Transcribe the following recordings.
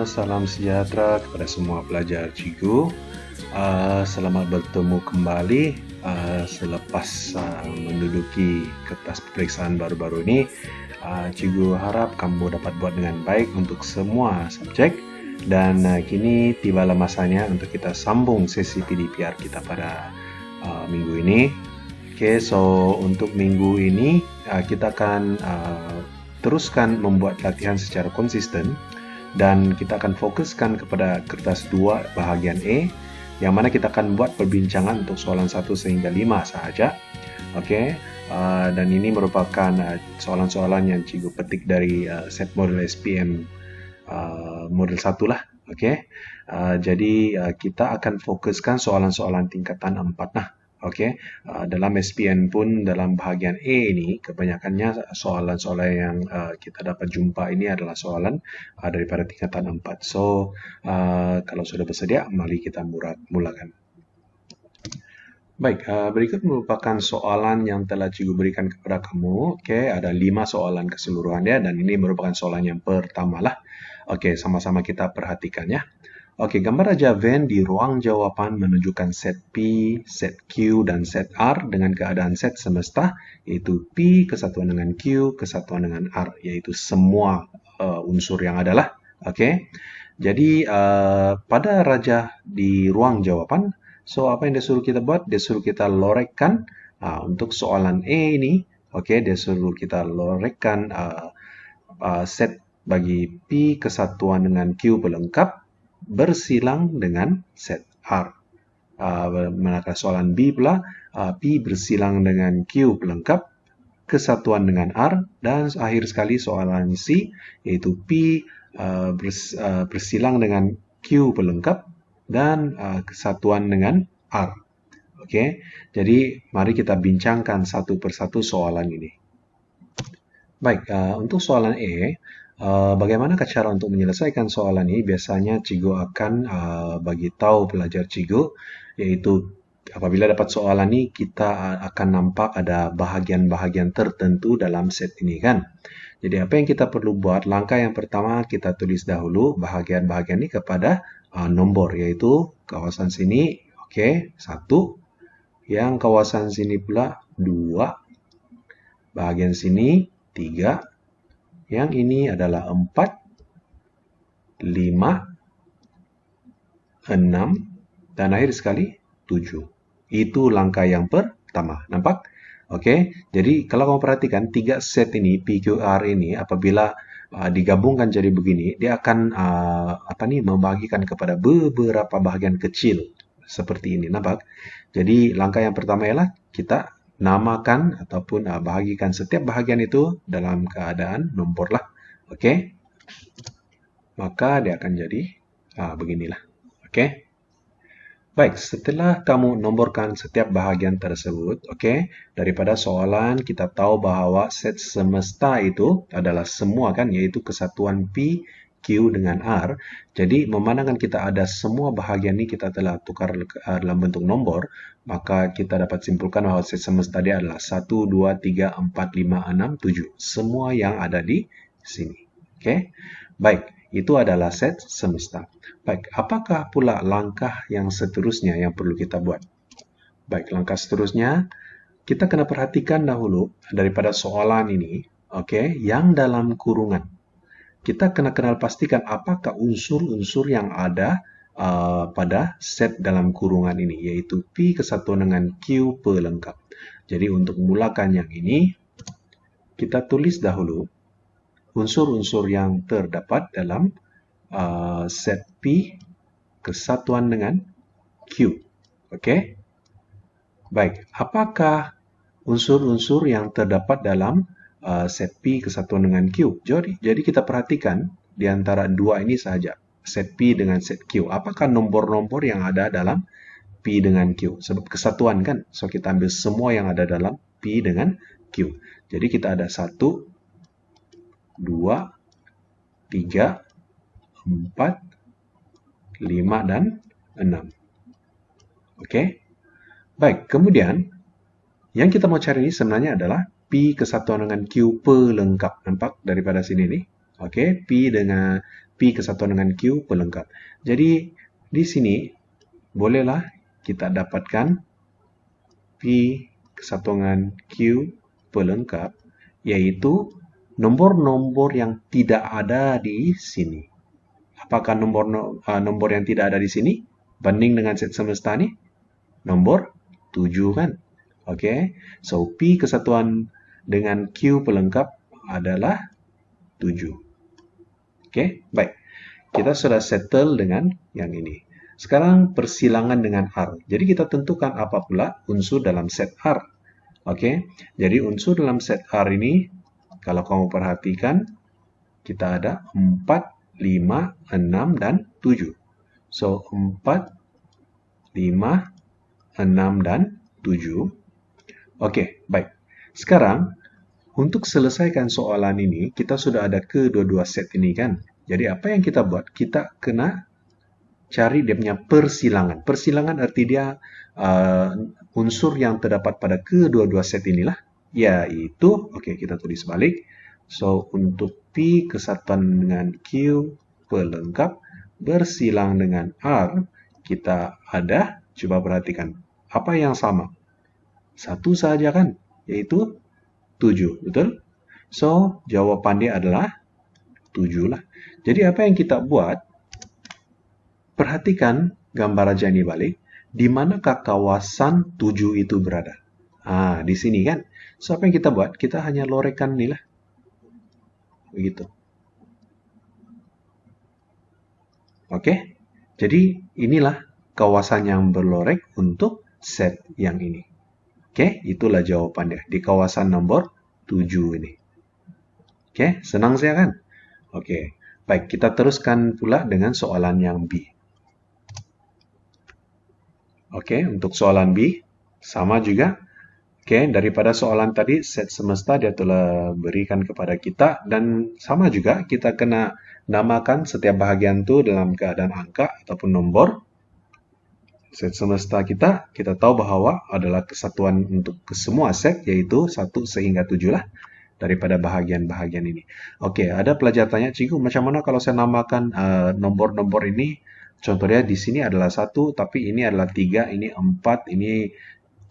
Salam sejahtera kepada semua pelajar Cikgu. Selamat bertemu kembali selepas menduduki kertas peperiksaan baru-baru ini. Cikgu harap kamu dapat buat dengan baik untuk semua subjek. Dan kini tibalah masanya untuk kita sambung sesi PDPR kita pada minggu ini. Oke, so untuk minggu ini kita akan teruskan membuat latihan secara konsisten. Dan kita akan fokuskan kepada kertas 2 bahagian A, yang mana kita akan buat perbincangan untuk soalan 1 sehingga 5 sahaja. Oke, dan ini merupakan soalan-soalan yang Cikgu petik dari set model SPM model 1 lah. Oke, jadi kita akan fokuskan soalan-soalan tingkatan 4 lah. Oke, dalam SPM pun dalam bahagian A ini kebanyakannya soalan-soalan yang kita dapat jumpa ini adalah soalan daripada tingkatan 4. So, kalau sudah bersedia, mari kita mulakan. Baik, berikut merupakan soalan yang telah Cikgu berikan kepada kamu. Oke, ada 5 soalan keseluruhannya dan ini merupakan soalan yang pertama lah. Oke, sama-sama kita perhatikan ya. Oke, gambar raja Venn di ruang jawaban menunjukkan set P, set Q, dan set R dengan keadaan set semesta, yaitu P kesatuan dengan Q kesatuan dengan R, yaitu semua unsur yang adalah. Oke, jadi pada raja di ruang jawaban, so apa yang dia suruh kita buat? Dia suruh kita lorekkan untuk soalan A ini. Oke, dia suruh kita lorekkan set bagi P kesatuan dengan Q pelengkap bersilang dengan set R. Manakala soalan B pula, P bersilang dengan Q pelengkap kesatuan dengan R, dan akhir sekali soalan C yaitu P bersilang dengan Q pelengkap dan kesatuan dengan R. Oke, jadi mari kita bincangkan satu persatu soalan ini. Baik, untuk soalan E, bagaimana cara untuk menyelesaikan soalan ini? Biasanya Cikgu akan bagi tahu pelajar Cikgu, yaitu apabila dapat soalan ini kita akan nampak ada bahagian-bahagian tertentu dalam set ini kan. Jadi apa yang kita perlu buat? Langkah yang pertama kita tulis dahulu bahagian-bahagian ini kepada nombor, yaitu kawasan sini, oke, 1, yang kawasan sini pula 2, bahagian sini 3, yang ini adalah 4, 5, 6, dan akhir sekali 7. Itu langkah yang pertama. Nampak? Oke, jadi kalau kamu perhatikan 3 set ini, PQR ini, apabila digabungkan jadi begini, dia akan membagikan kepada beberapa bahagian kecil seperti ini. Nampak? Jadi langkah yang pertama ialah kita namakan ataupun bahagikan setiap bahagian itu dalam keadaan nombor lah. Oke, maka dia akan jadi beginilah. Oke, baik, setelah kamu nomborkan setiap bahagian tersebut, oke, daripada soalan kita tahu bahwa set semesta itu adalah semua kan, yaitu kesatuan P, Q dengan R. Jadi memandangkan kita ada semua bahagian ini kita telah tukar dalam bentuk nombor, maka kita dapat simpulkan bahwa set semesta dia adalah 1, 2, 3, 4, 5, 6, 7. Semua yang ada di sini. Oke, baik, itu adalah set semesta. Baik, apakah pula langkah yang seterusnya yang perlu kita buat? Baik, langkah seterusnya kita kena perhatikan dahulu daripada soalan ini, oke, yang dalam kurungan. Kita kena kenal pastikan apakah unsur-unsur yang ada pada set dalam kurungan ini, yaitu P kesatuan dengan Q pelengkap. Jadi untuk memulakan yang ini, kita tulis dahulu unsur-unsur yang terdapat dalam set P kesatuan dengan Q. Oke? Baik, apakah unsur-unsur yang terdapat dalam set P kesatuan dengan Q? Jadi kita perhatikan di antara dua ini saja, set P dengan set Q. Apakah nombor-nombor yang ada dalam P dengan Q? Sebab kesatuan kan, so kita ambil semua yang ada dalam P dengan Q. Jadi kita ada 1, 2, 3, 4, 5, dan 6. Oke? Baik, kemudian yang kita mau cari ini sebenarnya adalah P kesatuan dengan Q pelengkap. Nampak daripada sini nih? Oke, P P kesatuan dengan Q pelengkap. Jadi di sini bolehlah kita dapatkan P kesatuan dengan Q pelengkap, yaitu nomor-nomor yang tidak ada di sini. Apakah nomor yang tidak ada di sini banding dengan set semesta ini? Nomor 7 kan? Oke. So, P kesatuan dengan Q pelengkap adalah 7. Oke, baik. Kita sudah settle dengan yang ini. Sekarang persilangan dengan R. Jadi kita tentukan apa pula unsur dalam set R. Oke, jadi unsur dalam set R ini, kalau kamu perhatikan, kita ada 4, 5, 6, dan 7. So, 4, 5, 6, dan 7. Oke, baik. Sekarang, untuk selesaikan soalan ini, kita sudah ada kedua-dua set ini kan. Jadi apa yang kita buat? Kita kena cari dia punya persilangan. Persilangan arti dia unsur yang terdapat pada kedua-dua set inilah. Yaitu, oke kita tulis balik. So, untuk P kesatuan dengan Q pelengkap bersilang dengan R, kita ada, coba perhatikan, apa yang sama? Satu saja kan, yaitu 7, betul? So, jawabannya adalah 7 lah. Jadi apa yang kita buat? Perhatikan gambar aja ini balik. Di manakah kawasan 7 itu berada? Di sini kan. So, apa yang kita buat? Kita hanya lorekan nih lah. Begitu. Oke? Jadi, inilah kawasan yang berlorek untuk set yang ini. Oke, itulah jawabannya di kawasan nomor 7 ini. Oke, senang saya kan? Oke, baik, kita teruskan pula dengan soalan yang B. Oke, untuk soalan B, sama juga. Oke, daripada soalan tadi, set semesta dia telah berikan kepada kita. Dan sama juga, kita kena namakan setiap bahagian itu dalam keadaan angka ataupun nomor. Set semesta kita tahu bahwa adalah kesatuan untuk semua set, yaitu 1 sehingga 7 lah, daripada bahagian-bahagian ini. Oke, ada pelajar tanya, Cikgu, macam mana kalau saya namakan nomor-nomor ini? Contohnya di sini adalah 1, tapi ini adalah 3, ini 4, ini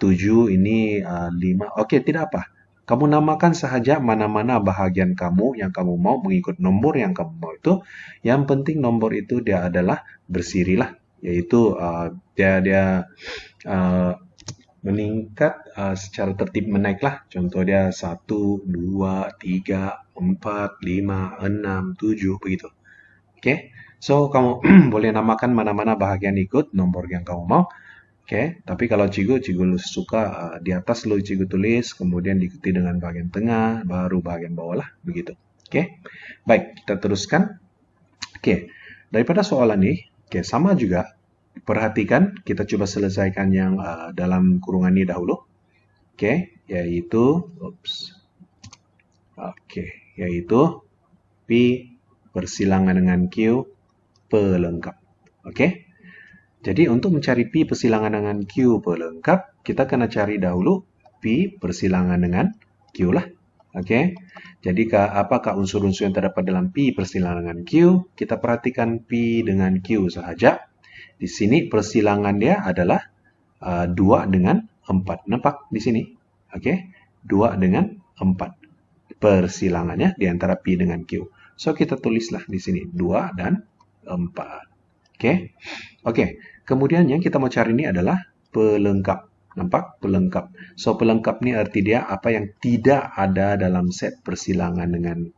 7, ini 5. Oke, tidak apa. Kamu namakan sahaja mana-mana bahagian kamu yang kamu mau mengikut nomor yang kamu mau itu. Yang penting nomor itu dia adalah bersiri lah. Yaitu dia meningkat secara tertib menaik lah. Contoh dia 1, 2, 3, 4, 5, 6, 7 begitu. Oke. So kamu boleh namakan mana-mana bahagian ikut nomor yang kamu mau. Oke, tapi kalau cikgu suka di atas lo cikgu tulis, kemudian diikuti dengan bagian tengah, baru bagian bawah lah, begitu. Oke, baik kita teruskan. Oke, daripada soalan ini, oke sama juga. Perhatikan, kita coba selesaikan yang dalam kurungan ini dahulu. Oke, yaitu, yaitu P persilangan dengan Q pelengkap. Oke, jadi untuk mencari P persilangan dengan Q pelengkap, kita kena cari dahulu P persilangan dengan Q lah. Oke, jadi apakah unsur-unsur yang terdapat dalam P persilangan dengan Q? Kita perhatikan P dengan Q sahaja. Di sini persilangan dia adalah 2 dengan 4. Nampak di sini? Oke, 2 dengan 4. Persilangannya di antara P dengan Q. So, kita tulislah di sini 2 dan 4. Oke. Kemudian yang kita mau cari ini adalah pelengkap. Nampak? Pelengkap. So, pelengkap ini arti dia apa yang tidak ada dalam set persilangan dengan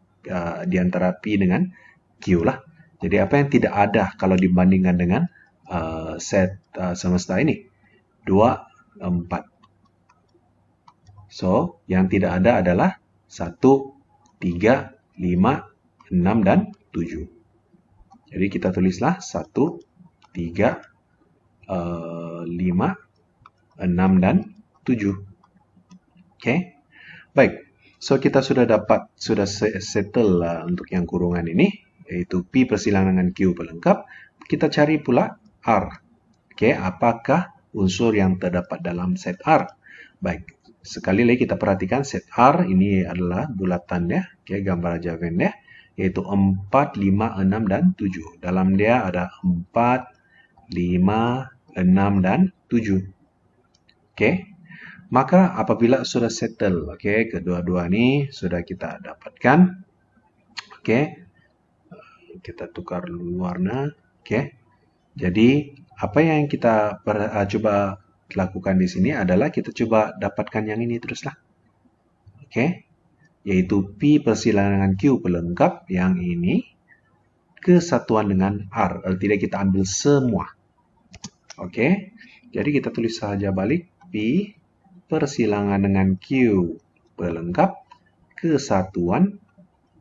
di antara P dengan Q lah. Jadi, apa yang tidak ada kalau dibandingkan dengan set semesta ini? 2, 4. So, yang tidak ada adalah 1, 3, 5, 6, dan 7. Jadi, kita tulislah 1, 3, 5, 6, dan 7. Oke. Baik. So, kita sudah settle untuk yang kurungan ini, yaitu P persilangan dengan Q pelengkap. Kita cari pula R. Oke, apakah unsur yang terdapat dalam set R? Baik. Sekali lagi kita perhatikan set R ini adalah bulatannya, gambar aja ya. yaitu 4, 5, 6, dan 7. Dalam dia ada 4, 5, 6, dan 7. Oke. Maka apabila sudah settle, oke, kedua-dua ini sudah kita dapatkan. Oke. Kita tukar warna. Oke. Jadi, apa yang kita coba lakukan di sini adalah kita coba dapatkan yang ini teruslah. Oke. Yaitu P persilangan Q pelengkap yang ini kesatuan dengan R. Artinya kita ambil semua. Oke. Jadi kita tulis saja balik P persilangan dengan Q pelengkap kesatuan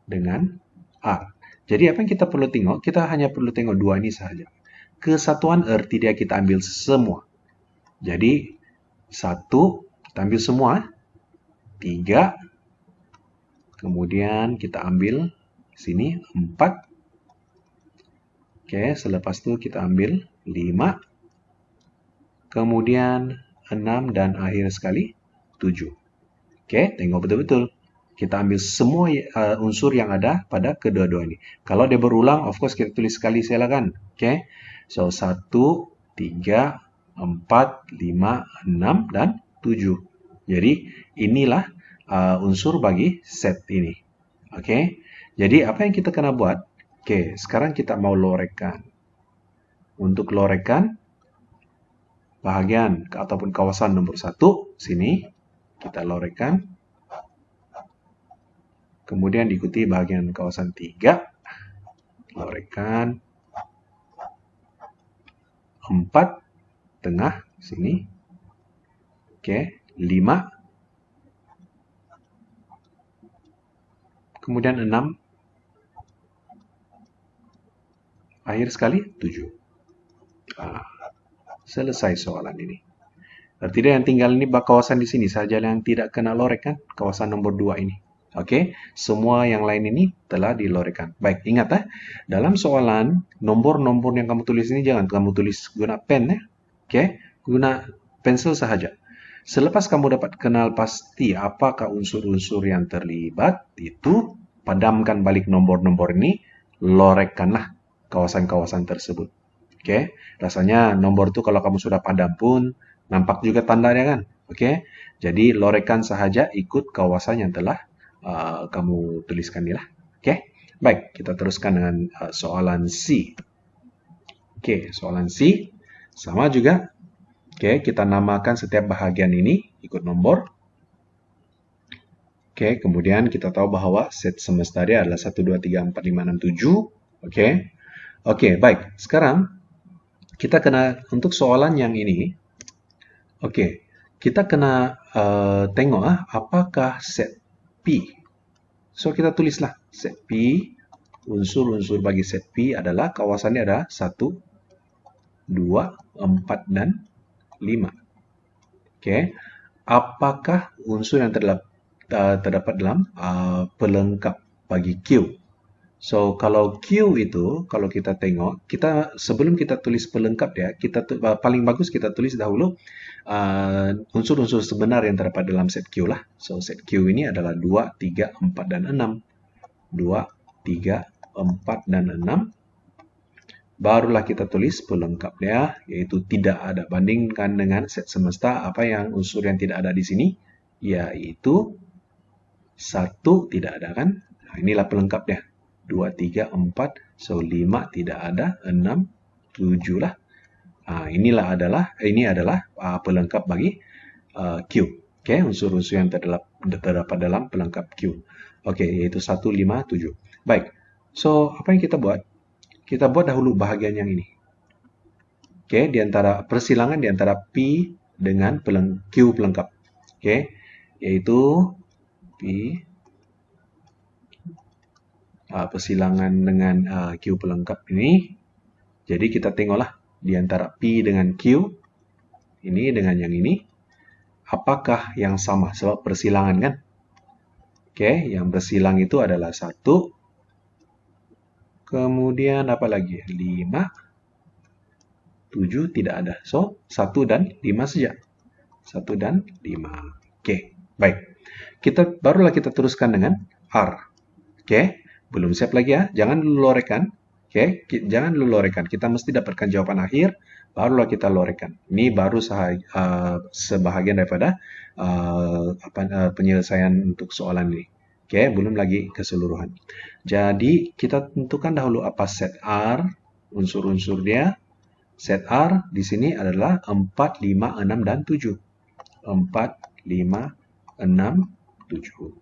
dengan R. Jadi apa yang kita perlu tengok? Kita hanya perlu tengok dua ini saja. Kesatuan arti dia kita ambil semua. Jadi, 1, kita ambil semua. 3, kemudian kita ambil sini 4. Oke, selepas itu kita ambil 5. Kemudian 6 dan akhir sekali 7. Oke, tengok betul-betul. Kita ambil semua unsur yang ada pada kedua-dua ini. Kalau dia berulang, of course kita tulis sekali silakan. Oke. So, 1, 3, 4, 5, 6, dan 7. Jadi, inilah unsur bagi set ini. Oke. Jadi, apa yang kita kena buat? Oke, sekarang kita mau lorekan. Untuk lorekan bahagian ataupun kawasan nomor 1, sini kita lorekan. Kemudian diikuti bahagian kawasan 3, lorekan. 4, tengah, sini. Oke, 5. Kemudian 6. Akhir sekali, 7. Selesai soalan ini. Artinya yang tinggal ini kawasan di sini saja yang tidak kena lorek kan? Kawasan nomor 2 ini. Oke, semua yang lain ini telah dilorekan. Baik, ingat dalam soalan nomor-nomor yang kamu tulis ini jangan kamu tulis guna pen Oke, guna pensil sahaja. Selepas kamu dapat kenal pasti apakah unsur-unsur yang terlibat, itu padamkan balik nomor-nomor ini, lorekkanlah kawasan-kawasan tersebut. Oke, rasanya nomor itu kalau kamu sudah padam pun nampak juga tandanya kan. Oke, jadi lorekan sahaja ikut kawasan yang telah kamu tuliskan ini lah. Oke, baik, kita teruskan dengan soalan C. Oke, soalan C sama juga. Oke, kita namakan setiap bahagian ini ikut nomor. Oke, kemudian kita tahu bahwa set semesta dia adalah 1, 2, 3, 4, 5, 6, 7. Oke, oke, baik. Sekarang kita kena untuk soalan yang ini. Oke, kita kena tengok apakah set P. So, kita tulislah set P. Unsur-unsur bagi set P adalah kawasannya ada 1, 2, 4, dan 5. Oke, apakah unsur yang terdapat dalam pelengkap bagi Q? So, kalau Q itu, kalau kita tengok, sebelum kita tulis pelengkap ya, paling bagus kita tulis dahulu unsur-unsur sebenar yang terdapat dalam set Q lah. So, set Q ini adalah 2, 3, 4, dan 6. 2, 3, 4, dan 6. Barulah kita tulis pelengkapnya, yaitu tidak ada. Bandingkan dengan set semesta, apa yang unsur yang tidak ada di sini? Yaitu 1 tidak ada kan? Nah, inilah pelengkapnya. 2, 3, 4, so 5 tidak ada, 6, 7 lah. Ini adalah pelengkap bagi Q. Oke, unsur-unsur yang terdapat dalam pelengkap Q. Oke, yaitu 1, 5, 7. Baik, so apa yang kita buat? Kita buat dahulu bahagian yang ini. Oke, persilangan di antara P dengan Q pelengkap. Oke, yaitu P persilangan dengan Q pelengkap ini. Jadi kita tengoklah di antara P dengan Q, ini dengan yang ini, apakah yang sama? Sebab persilangan kan? Oke, yang bersilang itu adalah 1, kemudian apa lagi? 5, 7 tidak ada. So, 1 dan 5 saja. 1 dan 5. Oke, baik. Barulah kita teruskan dengan R. Oke, Belum siap lagi ya, jangan dulu lorekan. Oke, jangan dulu lorekan. Kita mesti dapatkan jawaban akhir, barulah kita lorekan. Ini baru sebahagian daripada penyelesaian untuk soalan ini. Oke, belum lagi keseluruhan. Jadi, kita tentukan dahulu apa set R, unsur-unsur dia. Set R di sini adalah 4, 5, 6, dan 7. 4, 5, 6, 7.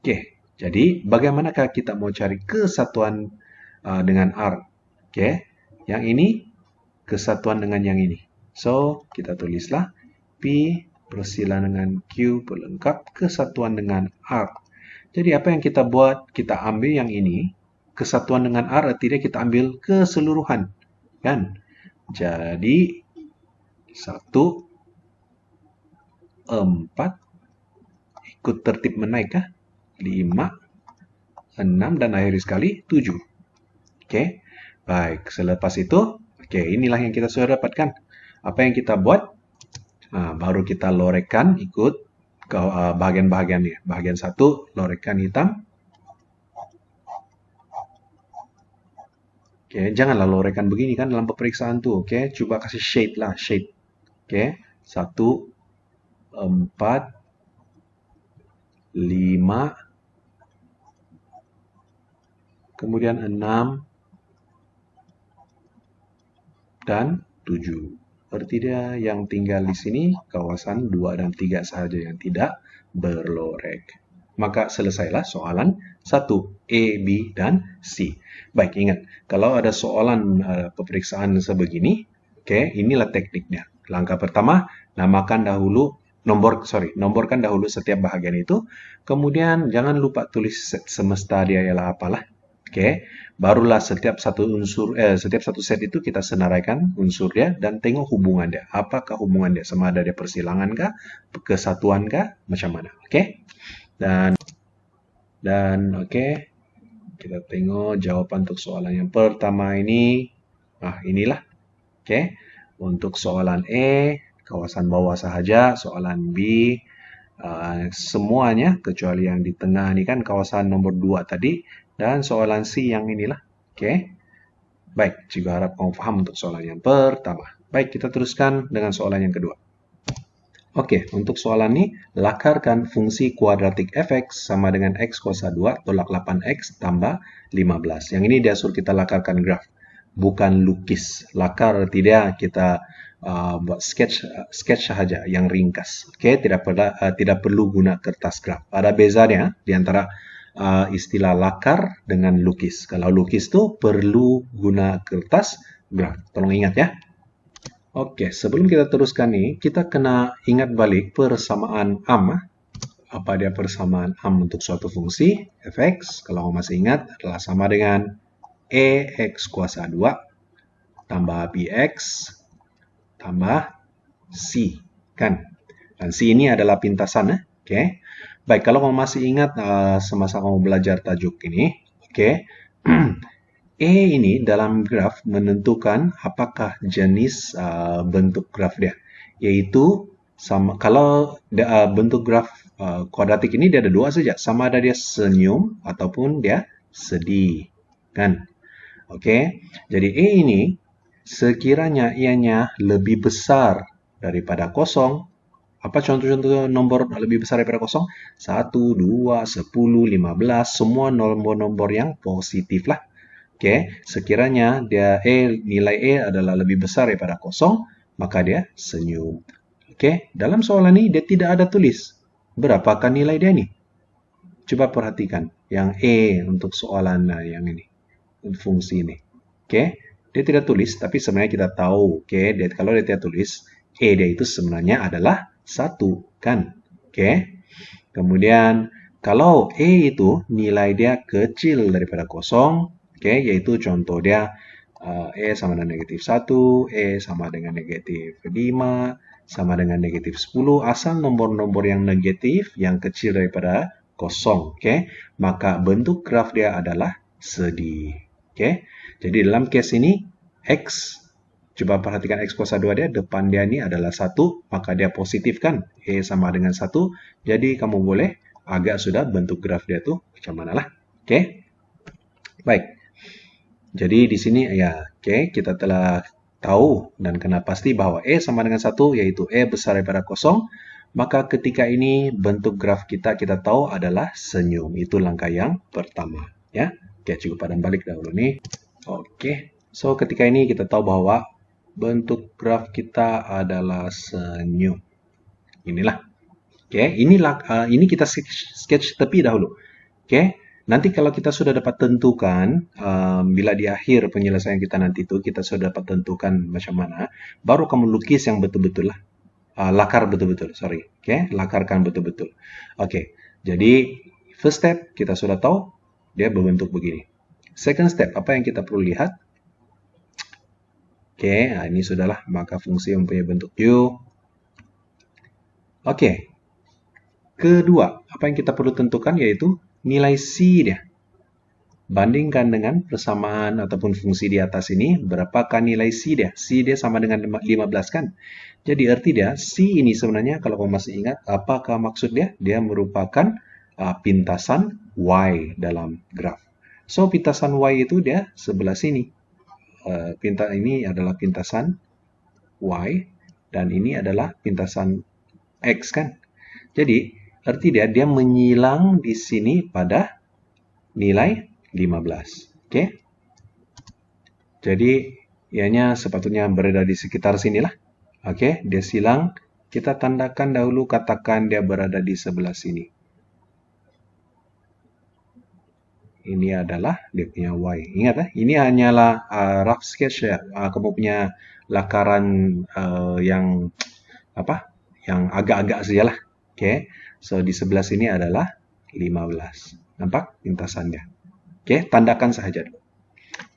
Oke, jadi bagaimanakah kita mau cari kesatuan dengan R? Oke, yang ini kesatuan dengan yang ini. So, kita tulislah P bersilang dengan Q pelengkap kesatuan dengan R. Jadi apa yang kita buat? Kita ambil yang ini, kesatuan dengan R, artinya kita ambil keseluruhan. Kan? Jadi, 1, 4, ikut tertib menaik kah? 5, 6, dan akhir sekali 7. Oke, baik. Selepas itu, oke, inilah yang kita sudah dapatkan. Apa yang kita buat? Nah, baru kita lorekan ikut ke bagian-bagiannya. Bagian 1, lorekan hitam. Oke, janganlah lorekan begini kan dalam peperiksaan tuh. Oke, coba kasih shade lah, shade. Oke, 1, 4, 5, kemudian 6, dan 7. Berarti dia yang tinggal di sini kawasan 2 dan 3 saja yang tidak berlorek. Maka selesailah soalan 1, A, B, dan C. Baik, ingat, kalau ada soalan peperiksaan sebegini, oke, inilah tekniknya. Langkah pertama, nomborkan dahulu setiap bahagian itu. Kemudian jangan lupa tulis set semesta dia ialah apalah. Oke, barulah setiap satu set itu kita senaraikan unsur dia dan tengok hubungan dia. Apakah hubungan dia? Sama ada dia persilangan kah? Kesatuan kah? Macam mana? Oke. Dan oke, kita tengok jawaban untuk soalan yang pertama ini. Nah, inilah. Oke. Untuk soalan E, kawasan bawah sahaja. Soalan B, semuanya kecuali yang di tengah ini kan kawasan nomor 2 tadi. Dan soalan C yang inilah. Oke. Baik, juga harap kamu paham untuk soalan yang pertama. Baik, kita teruskan dengan soalan yang kedua. Oke, untuk soalan ini, lakarkan fungsi kuadratik fx sama dengan x kuasa 2 tolak 8x tambah 15. Yang ini dia suruh kita lakarkan graf, bukan lukis. Lakar tidak, kita buat sketch saja yang ringkas. Oke, tidak perlu guna kertas graf. Ada bezanya di antara istilah lakar dengan lukis. Kalau lukis itu perlu guna kertas graf. Tolong ingat ya. Oke, sebelum kita teruskan nih, kita kena ingat balik persamaan AM. Apa dia persamaan AM untuk suatu fungsi? Fx, kalau masih ingat, adalah sama dengan EX kuasa 2 tambah BX tambah C. Kan? Dan C ini adalah pintasan. Oke. Baik, kalau kamu masih ingat semasa kamu belajar tajuk ini, oke. E ini dalam graf menentukan apakah jenis bentuk graf dia. Yaitu sama kalau bentuk graf kuadratik ini dia ada dua saja, sama ada dia senyum ataupun dia sedih, kan? Oke. Jadi E ini sekiranya ianya lebih besar daripada kosong. Apa contoh-contoh nomor lebih besar daripada kosong? 1, 2, 10, 15, semua nomor-nomor yang positif lah. Oke, sekiranya nilai E adalah lebih besar daripada kosong, maka dia senyum. Oke, dalam soalan ini dia tidak ada tulis berapakah nilai dia ini. Coba perhatikan yang E untuk soalan yang ini, fungsi ini. Oke, dia tidak tulis, tapi sebenarnya kita tahu. Oke, kalau dia tidak tulis, E dia itu sebenarnya adalah 1, kan? Oke, kemudian kalau E itu nilai dia kecil daripada kosong, oke, yaitu contoh dia E sama dengan negatif 1, E sama dengan negatif 5, sama dengan negatif 10. Asal nomor-nomor yang negatif, yang kecil daripada kosong, oke, maka bentuk graf dia adalah sedih. Oke, jadi dalam case ini, X, coba perhatikan X kuasa 2 dia, depan dia ini adalah 1, maka dia positif kan? E sama dengan 1, jadi kamu boleh agak sudah bentuk graf dia tuh macam mana lah. Oke. Baik. Jadi di sini ya, oke, kita telah tahu dan kena pasti bahwa E sama dengan 1, yaitu E besar daripada kosong. Maka ketika ini bentuk graf kita tahu adalah senyum. Itu langkah yang pertama. Ya, oke, cukup padan balik dahulu nih. Oke, so ketika ini kita tahu bahwa bentuk graf kita adalah senyum. Inilah. Oke, ini kita sketch tepi dahulu. Oke, nanti kalau kita sudah dapat tentukan, bila di akhir penyelesaian kita nanti itu kita sudah dapat tentukan macam mana, baru kamu lukis yang betul-betul lah. Lakar betul-betul, sorry. Oke, lakarkan betul-betul. Oke, jadi first step kita sudah tahu dia berbentuk begini. Second step, apa yang kita perlu lihat? Oke, nah ini sudahlah, maka fungsi mempunyai bentuk U. Oke, kedua, apa yang kita perlu tentukan yaitu nilai C dia. Bandingkan dengan persamaan ataupun fungsi di atas ini, berapakah nilai C dia? C dia sama dengan 15 kan? Jadi arti dia, C ini sebenarnya kalau kamu masih ingat, apakah maksud dia? Dia merupakan pintasan Y dalam graf. So, pintasan Y itu dia sebelah sini. Ini adalah pintasan Y, dan ini adalah pintasan X kan? Jadi, arti dia menyilang di sini pada nilai 15. Oke. Jadi, ianya sepatutnya berada di sekitar sinilah. Oke, dia silang. Kita tandakan dahulu, katakan dia berada di sebelah sini. Ini adalah dia punya Y. Ingat ya, ini hanyalah rough sketch ya. Kamu punya lakaran yang apa? Yang agak-agak sajalah. Oke. So di sebelah sini adalah 15. Nampak lintasannya? Oke, tandakan saja dulu.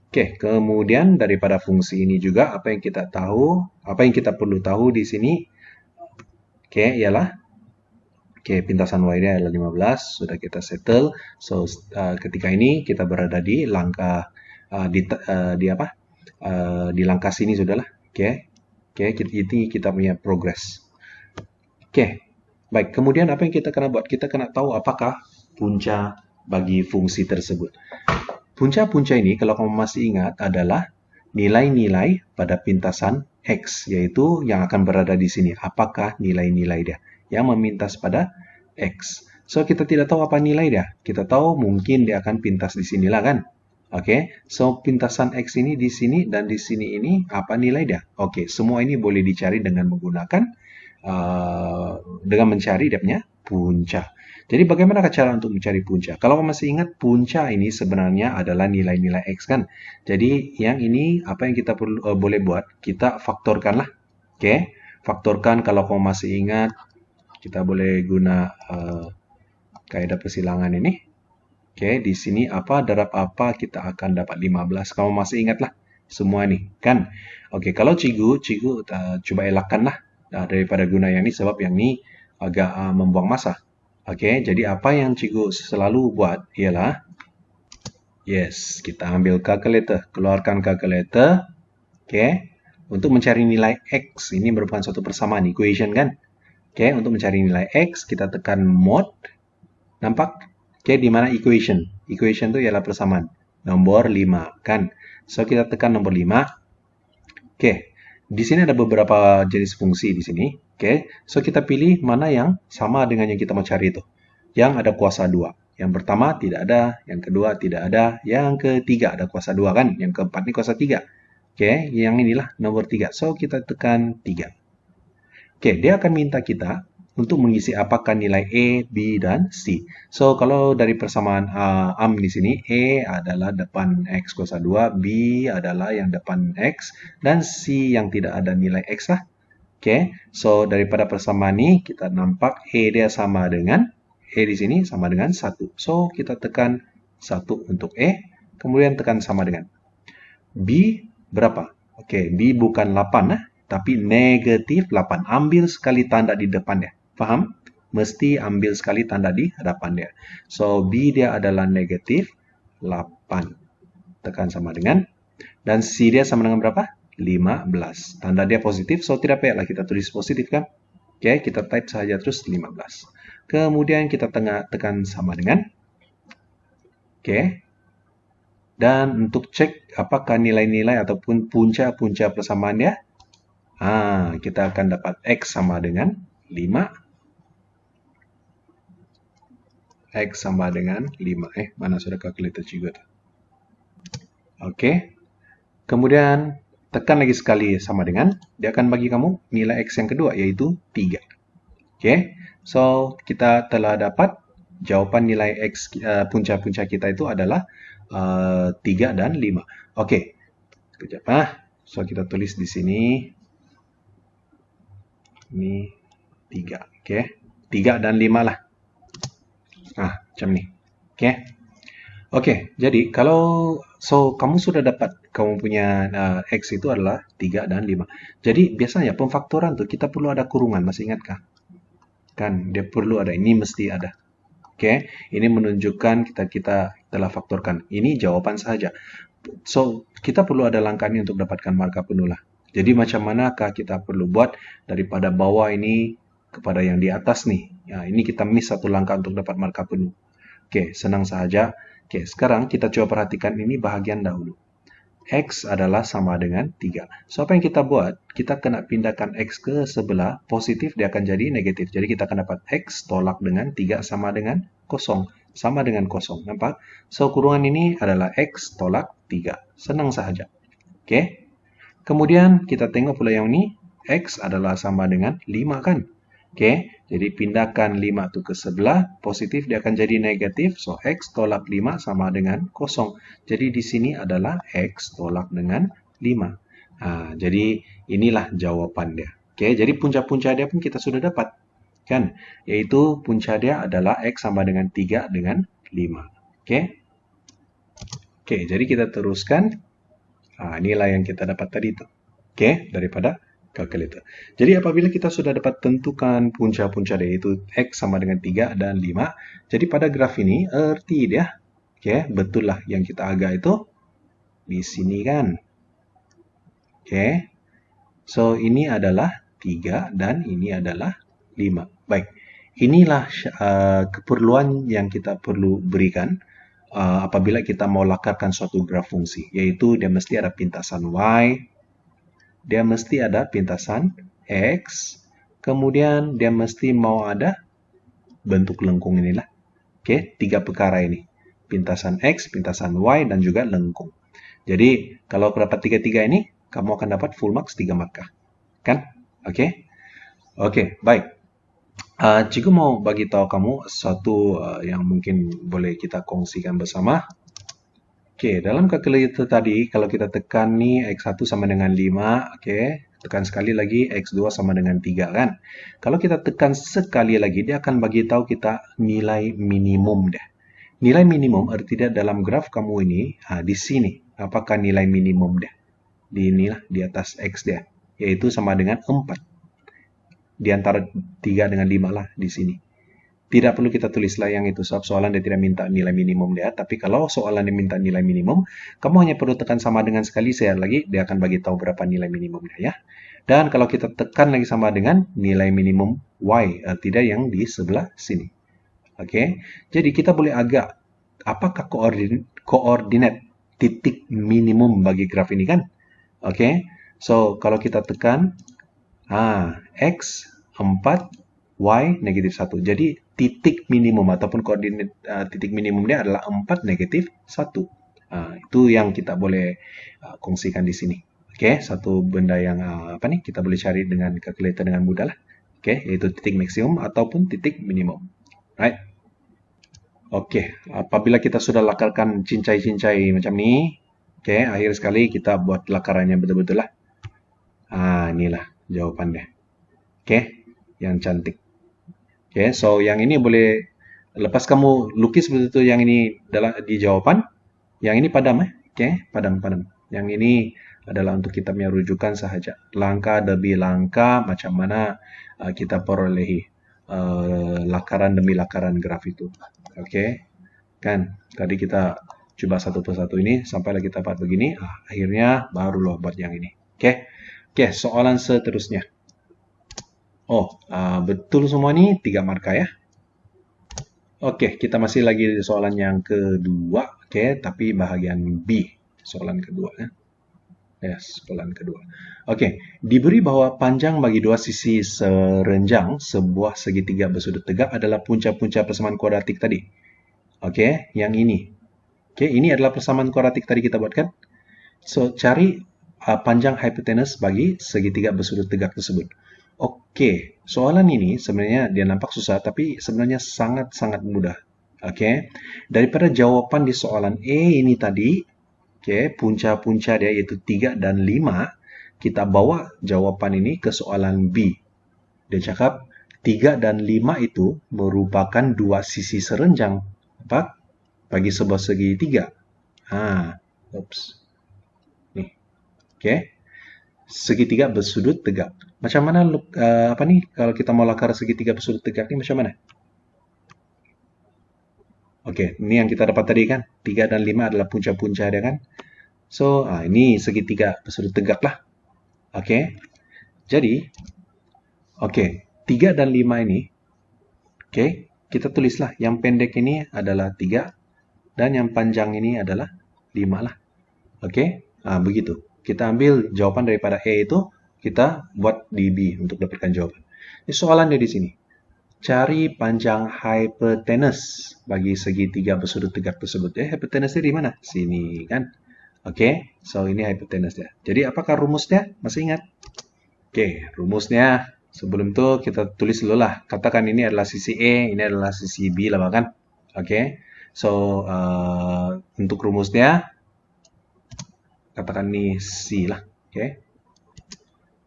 Oke, kemudian daripada fungsi ini juga apa yang kita tahu, apa yang kita perlu tahu di sini? Oke, ialah pintasan Y-nya adalah 15, sudah kita settle. So, ketika ini kita berada di langkah di langkah sini sudahlah. Oke, ini kita punya progress. Oke, baik. Kemudian apa yang kita kena buat? Kita kena tahu apakah punca bagi fungsi tersebut. Punca-punca ini kalau kamu masih ingat adalah nilai-nilai pada pintasan X, yaitu yang akan berada di sini. Apakah nilai-nilai dia yang memintas pada X? So, kita tidak tahu apa nilai dia. Kita tahu mungkin dia akan pintas di sinilah kan? Oke, so pintasan X ini di sini dan di sini ini apa nilai dia? Oke, semua ini boleh dicari dengan menggunakan dengan mencari dia punya punca. Jadi bagaimana cara untuk mencari punca? Kalau kamu masih ingat, punca ini sebenarnya adalah nilai-nilai X kan? Jadi yang ini apa yang kita perlu boleh buat? Kita faktorkan lah. Oke, faktorkan kalau kamu masih ingat, kita boleh guna kaidah persilangan ini. Oke, di sini apa darab apa kita akan dapat 15. Kamu masih ingat lah semua nih kan? Oke, kalau cigu coba elakkan lah daripada guna yang ini sebab yang ini agak membuang masa. Oke, jadi apa yang cikgu selalu buat ialah, yes, kita ambil calculator, keluarkan calculator, oke, untuk mencari nilai X, ini merupakan suatu persamaan, equation kan? Oke, untuk mencari nilai X, kita tekan mod, nampak? Oke, di mana equation? Equation itu ialah persamaan, nomor 5, kan? So, kita tekan nomor 5, oke, di sini ada beberapa jenis fungsi di sini. Oke, so kita pilih mana yang sama dengan yang kita mau cari itu. Yang ada kuasa 2. Yang pertama tidak ada, yang kedua tidak ada, yang ketiga ada kuasa 2 kan? Yang keempat ini kuasa 3. Oke, yang inilah nomor 3. So kita tekan 3. Oke, dia akan minta kita untuk mengisi apakah nilai E, B, dan C. So, kalau dari persamaan AM di sini, E adalah depan X kuasa 2, B adalah yang depan X, dan C yang tidak ada nilai X lah. Oke, so daripada persamaan ini, kita nampak E dia sama dengan, E di sini sama dengan 1. So, kita tekan 1 untuk E, kemudian tekan sama dengan. B berapa? Oke, B bukan 8, tapi negatif 8. Ambil sekali tanda di depannya. Paham? Mesti ambil sekali tanda di hadapan dia. So, B dia adalah negatif 8. Tekan sama dengan. Dan C dia sama dengan berapa? 15. Tanda dia positif, so tidak payahlah kita tulis positif kan? Oke, kita type saja terus 15. Kemudian kita tekan sama dengan. Oke. Dan untuk cek apakah nilai-nilai ataupun punca-punca persamaannya, kita akan dapat X sama dengan 5. X sama dengan 5. Mana sudah kalkulator juga? Oke. Kemudian tekan lagi sekali sama dengan, dia akan bagi kamu nilai X yang kedua, yaitu 3. Oke. So, kita telah dapat jawaban nilai X, punca-punca kita itu adalah 3 dan 5. Oke. Sekejap. So, kita tulis di sini. Ini 3. Oke. 3 dan 5 lah. Macam ni. Oke. Oke, jadi kalau kamu sudah dapat kamu punya X itu adalah 3 dan 5. Jadi biasanya pemfaktoran tuh kita perlu ada kurungan, masih ingat kah? Kan dia perlu ada, ini mesti ada. Oke, ini menunjukkan kita telah faktorkan. Ini jawaban saja. So, kita perlu ada langkah ini untuk dapatkan markah penuh lah. Jadi macam manakah kita perlu buat daripada bawah ini kepada yang di atas nih. Ya, ini kita miss satu langkah untuk dapat markah penuh. Oke, senang saja. Oke, sekarang kita coba perhatikan ini bahagian dahulu. X adalah sama dengan 3. So, apa yang kita buat? Kita kena pindahkan X ke sebelah positif, dia akan jadi negatif. Jadi, kita akan dapat X tolak dengan 3 sama dengan 0. Sama dengan 0. Nampak? So, kurungan ini adalah X tolak 3. Senang saja. Oke. Kemudian, kita tengok pula yang ini. X adalah sama dengan 5 kan? Oke, jadi pindahkan 5 itu ke sebelah, positif dia akan jadi negatif, so X tolak 5 sama dengan 0. Jadi di sini adalah X tolak dengan 5. Jadi inilah jawaban dia. Oke, jadi punca-punca dia pun kita sudah dapat, kan? Yaitu punca dia adalah X sama dengan 3 dengan 5. Oke, jadi kita teruskan. Inilah yang kita dapat tadi itu. Oke, daripada kalkulator. Jadi apabila kita sudah dapat tentukan punca-punca dia, yaitu X sama dengan 3 dan 5. Jadi pada graf ini, erti dia, betul lah yang kita agak itu di sini kan. So ini adalah 3 dan ini adalah 5. Baik, inilah keperluan yang kita perlu berikan apabila kita mau lakarkan suatu graf fungsi, yaitu dia mesti ada pintasan Y, dia mesti ada pintasan X, kemudian dia mesti mau ada bentuk lengkung inilah. Tiga perkara ini. Pintasan X, pintasan Y, dan juga lengkung. Jadi, kalau dapat tiga-tiga ini, kamu akan dapat full marks 3 markah. Kan? Oke, baik. Cikgu mau bagi tahu kamu satu yang mungkin boleh kita kongsikan bersama. Dalam kalkulator tadi, kalau kita tekan nih X1 sama dengan 5, tekan sekali lagi X2 sama dengan 3 kan. Kalau kita tekan sekali lagi, dia akan bagi tahu kita nilai minimum deh. Nilai minimum arti dia dalam graf kamu ini, di sini. Apakah nilai minimum deh? Inilah di atas X dia, yaitu sama dengan 4. Di antara 3 dengan 5 lah di sini. Tidak perlu kita tulislah yang itu, sebab soalan dia tidak minta nilai minimum dia. Tapi kalau soalan dia minta nilai minimum, kamu hanya perlu tekan sama dengan sekali, share lagi, dia akan bagi tahu berapa nilai minimumnya ya. Dan kalau kita tekan lagi sama dengan nilai minimum Y, tidak yang di sebelah sini. Jadi kita boleh agak, apakah koordinat titik minimum bagi graf ini kan? So kalau kita tekan, X 4, Y negatif 1. Jadi titik minimum ataupun koordinat titik minimum dia adalah 4 negatif 1. Itu yang kita boleh kongsikan di sini. Satu benda yang kita boleh cari dengan kalkulator dengan mudah lah. Yaitu titik maksimum ataupun titik minimum. Right? Apabila kita sudah lakarkan cincai-cincai macam ni, akhir sekali kita buat lakarannya betul-betul lah. Inilah jawabannya. Yang cantik. So yang ini boleh lepas kamu lukis betul-betul yang ini di jawaban. Yang ini padam padam. Yang ini adalah untuk kita punya rujukan sahaja. Langkah demi langkah macam mana kita perolehi lakaran demi lakaran graf itu. Kan tadi kita coba satu persatu ini sampai kita dapat begini. Akhirnya barulah buat yang ini. Soalan seterusnya. Betul semua ini 3 markah ya. Oke, kita masih lagi di soalan yang kedua. Oke, tapi bahagian B. Soalan kedua ya. Yes, soalan kedua. Oke, diberi bahwa panjang bagi dua sisi serenjang sebuah segitiga bersudut tegak adalah punca-punca persamaan kuadratik tadi. Oke, yang ini. Oke, ini adalah persamaan kuadratik tadi kita buat kan? So, cari panjang hipotenus bagi segitiga bersudut tegak tersebut. Oke, soalan ini sebenarnya dia nampak susah, tapi sebenarnya sangat-sangat mudah. Oke, daripada jawaban di soalan E ini tadi, oke, punca-punca dia yaitu 3 dan 5, kita bawa jawaban ini ke soalan B. Dia cakap 3 dan 5 itu merupakan dua sisi serenjang. Apa? Bagi sebuah segitiga. Oops. Nih, oke. Segitiga bersudut tegak. Macam mana apa nih kalau kita mau lakar segitiga bersudut tegak ini macam mana? Oke, ini yang kita dapat tadi kan. 3 dan 5 adalah punca-punca dia kan. So, ini segitiga bersudut tegak lah. Oke. Jadi, oke, 3 dan 5 ini, oke, kita tulislah. Yang pendek ini adalah 3 dan yang panjang ini adalah 5 lah. Oke, begitu. Kita ambil jawaban daripada E itu, kita buat di B untuk dapatkan jawaban. Ini soalannya di sini. Cari panjang hipotenus bagi segitiga bersudut tegak tersebut. Hipotenusnya di mana? Sini kan. Oke, so ini hipotenusnya. Jadi apakah rumusnya? Masih ingat? Oke, rumusnya sebelum itu kita tulis dulu lah. Katakan ini adalah sisi E, ini adalah sisi B lah bahkan. Oke, so untuk rumusnya katakan ini C lah. Oke,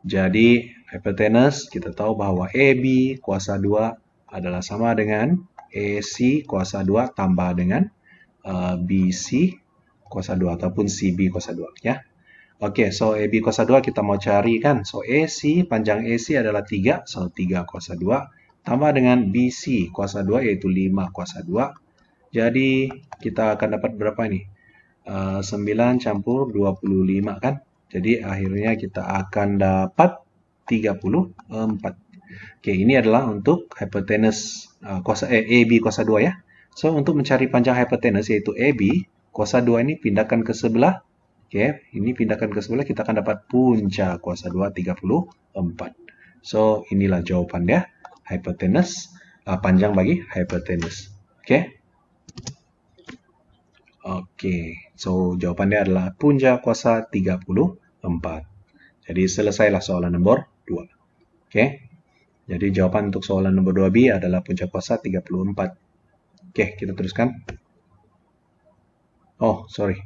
jadi hipotenus kita tahu bahwa AB kuasa 2 adalah sama dengan AC kuasa 2 tambah dengan BC kuasa 2 ataupun CB kuasa 2 ya. Oke, so AB kuasa 2 kita mau cari kan. So AC, panjang AC adalah 3, so 3 kuasa 2 tambah dengan BC kuasa 2 yaitu 5 kuasa 2. Jadi kita akan dapat berapa ini? 9 campur 25 kan. Jadi akhirnya kita akan dapat 34. Oke, ini adalah untuk hipotenus AB kuasa 2 ya. So, untuk mencari panjang hipotenus yaitu AB kuasa 2 ini pindahkan ke sebelah. Oke, ini pindahkan ke sebelah kita akan dapat punca kuasa 2 34. So, inilah jawabannya hipotenus panjang bagi hipotenus. Oke. Oke, so jawabannya adalah punca kuasa 34. Jadi selesailah soalan nomor 2. Oke, jadi jawaban untuk soalan nomor 2B adalah punca kuasa 34. Oke, kita teruskan. Oh, sorry.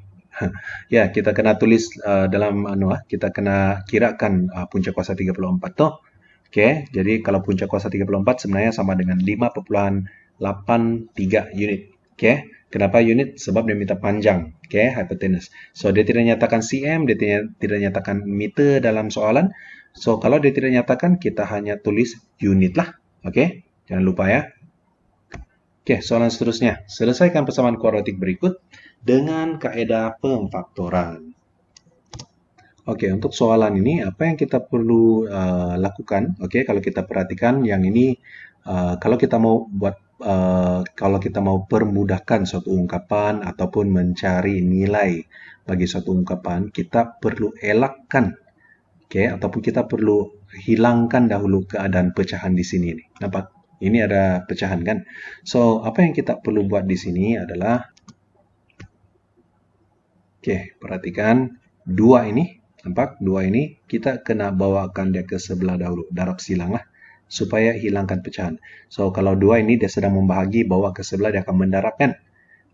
Ya, kita kena tulis dalam kita kena kirakan punca kuasa 34 toh. Oke, jadi kalau punca kuasa 34 sebenarnya sama dengan 5,83 unit. Oke, kenapa unit? Sebab dia minta panjang. Oke, hipotenus. So, dia tidak nyatakan cm, dia tidak nyatakan meter dalam soalan. So, kalau dia tidak nyatakan, kita hanya tulis unit lah. Oke, jangan lupa ya. Oke, soalan seterusnya. Selesaikan persamaan kuadratik berikut dengan kaedah pemfaktoran. Oke, untuk soalan ini apa yang kita perlu lakukan? Oke, kalau kita perhatikan yang ini, kalau kita mau buat, kalau kita mau permudahkan suatu ungkapan ataupun mencari nilai bagi suatu ungkapan, kita perlu elakkan, oke, ataupun kita perlu hilangkan dahulu keadaan pecahan di sini. Nampak? Ini ada pecahan kan? So, apa yang kita perlu buat di sini adalah, oke, perhatikan 2 ini. Nampak? 2 ini kita kena bawakan dia ke sebelah dahulu. Darab silang lah. Supaya hilangkan pecahan. So, kalau 2 ini dia sedang membahagi, bawa ke sebelah, dia akan mendarabkan.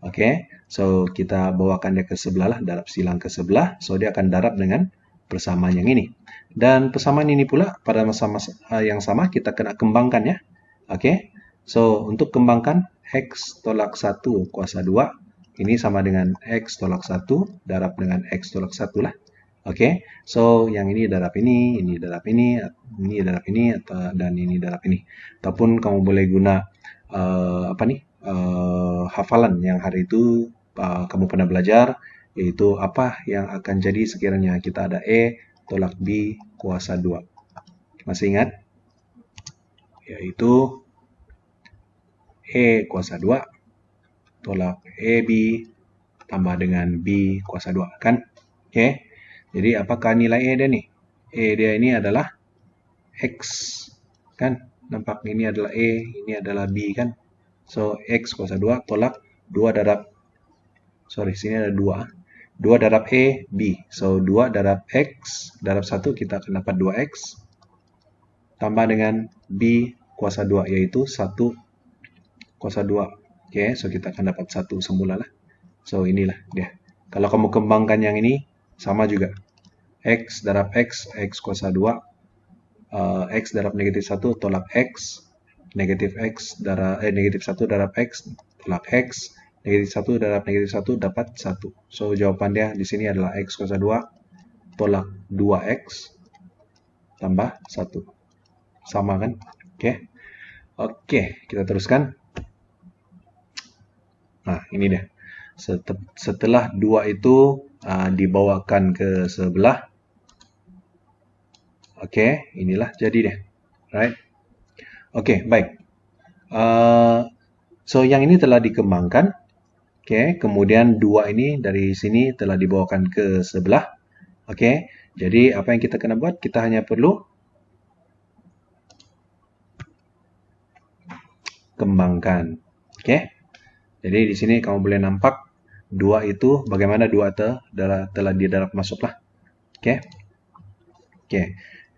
Oke. So, kita bawakan dia ke sebelah lah. Darab silang ke sebelah. So, dia akan darab dengan persamaan yang ini. Dan persamaan ini pula pada masa-masa yang sama kita kena kembangkan ya. Oke. So, untuk kembangkan X tolak 1 kuasa 2. Ini sama dengan X tolak 1 darab dengan X tolak 1 lah. Oke, so yang ini darab ini darab ini darab ini, dan ini darab ini. Ataupun kamu boleh guna hafalan yang hari itu kamu pernah belajar, yaitu apa yang akan jadi sekiranya kita ada E tolak B kuasa 2. Masih ingat? Yaitu E kuasa 2 tolak AB tambah dengan B kuasa 2 kan? Oke. Jadi apakah nilai E dia nih? E dia ini adalah X kan? Nampak ini adalah E, ini adalah B kan? So X kuasa 2 tolak 2 darab, sorry sini ada 2. 2 darab E, B. So 2 darab X darab 1 kita akan dapat 2X tambah dengan B kuasa 2 yaitu 1 kuasa 2. Oke, so kita akan dapat 1 semula lah. So inilah dia. Kalau kamu kembangkan yang ini sama juga. X darab X, X kuasa 2. X darab negatif 1 tolak X. Negatif X darab negatif 1 darab X tolak X. Negatif 1 darab negatif 1 dapat 1. So jawaban dia di sini adalah X kuasa 2 tolak 2X tambah 1. Sama kan? Oke. Oke, kita teruskan. Nah, ini dia. Setelah 2 itu dibawakan ke sebelah. Oke, inilah jadi deh. Right? Oke, baik. So, yang ini telah dikembangkan. Oke, kemudian 2 ini dari sini telah dibawakan ke sebelah. Oke, jadi apa yang kita kena buat? Kita hanya perlu kembangkan. Oke. Jadi di sini kamu boleh nampak 2 itu bagaimana 2 telah di darab masuk lah. Oke. Oke.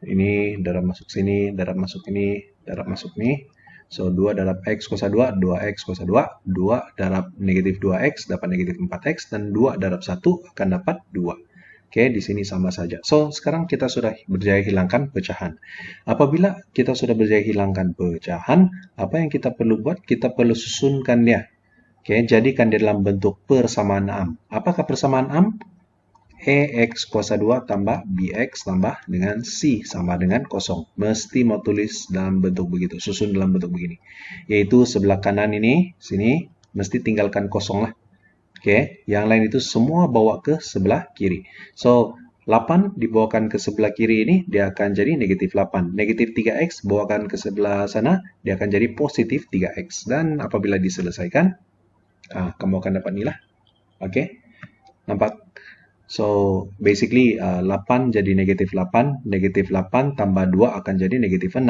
Ini darab masuk sini, darab masuk ini, darab masuk ini. So 2 darab X kuasa 2, 2X kuasa 2, 2 darab negatif 2X dapat negatif 4X, dan 2 darab 1 akan dapat 2. Oke, di sini sama saja. So, sekarang kita sudah berjaya hilangkan pecahan. Apabila kita sudah berjaya hilangkan pecahan, apa yang kita perlu buat? Kita perlu susunkan dia. Oke, jadikan dia dalam bentuk persamaan am. Apakah persamaan am? EX kuasa 2 tambah BX tambah dengan C sama dengan 0. Mesti mau tulis dalam bentuk begitu, susun dalam bentuk begini. Yaitu sebelah kanan ini, sini, mesti tinggalkan kosong lah. Oke, yang lain itu semua bawa ke sebelah kiri. So, 8 dibawakan ke sebelah kiri ini, dia akan jadi negatif 8. Negatif 3X bawakan ke sebelah sana, dia akan jadi positif 3X. Dan apabila diselesaikan, kamu akan dapat nilai. Oke, nampak? So, basically 8 jadi negatif 8. Negatif 8 tambah 2 akan jadi negatif 6.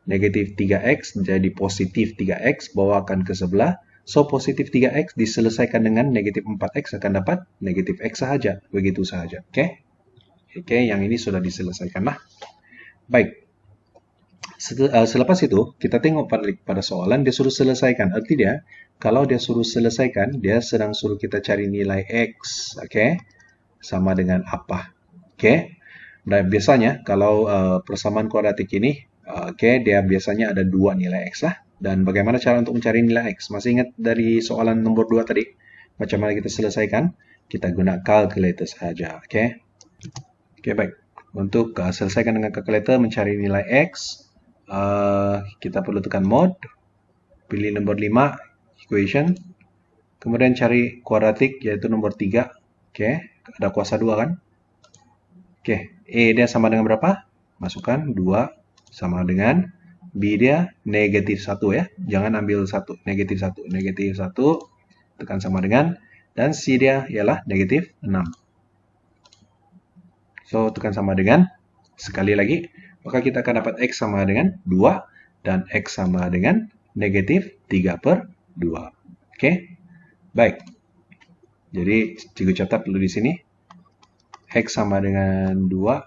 Negatif 3X jadi positif 3X, bawakan ke sebelah. So, positif 3X diselesaikan dengan negatif 4X akan dapat negatif X sahaja. Begitu sahaja. Oke? Oke, yang ini sudah diselesaikan lah. Baik. Selepas itu, kita tengok pada soalan, dia suruh selesaikan. Arti dia, kalau dia suruh selesaikan, dia sedang suruh kita cari nilai X. Oke? Sama dengan apa? Oke? Dan biasanya, kalau persamaan kuadratik ini, dia biasanya ada 2 nilai X lah. Dan bagaimana cara untuk mencari nilai X? Masih ingat dari soalan nomor 2 tadi? Macam mana kita selesaikan? Kita guna kalkulator saja. Oke, baik. Untuk selesaikan dengan kalkulator mencari nilai X, kita perlu tekan mod, pilih nomor 5, equation, kemudian cari kuadratik, yaitu nomor 3. Oke, ada kuasa 2 kan? Oke, E dia sama dengan berapa? Masukkan 2 sama dengan B dia negatif 1 ya. Jangan ambil 1, negatif 1. Negatif 1 tekan sama dengan, dan C dia ialah negatif 6. So, tekan sama dengan, sekali lagi, maka kita akan dapat X sama dengan 2 dan X sama dengan negatif 3/2. Oke, baik. Jadi, cikgu catat dulu di sini. X sama dengan 2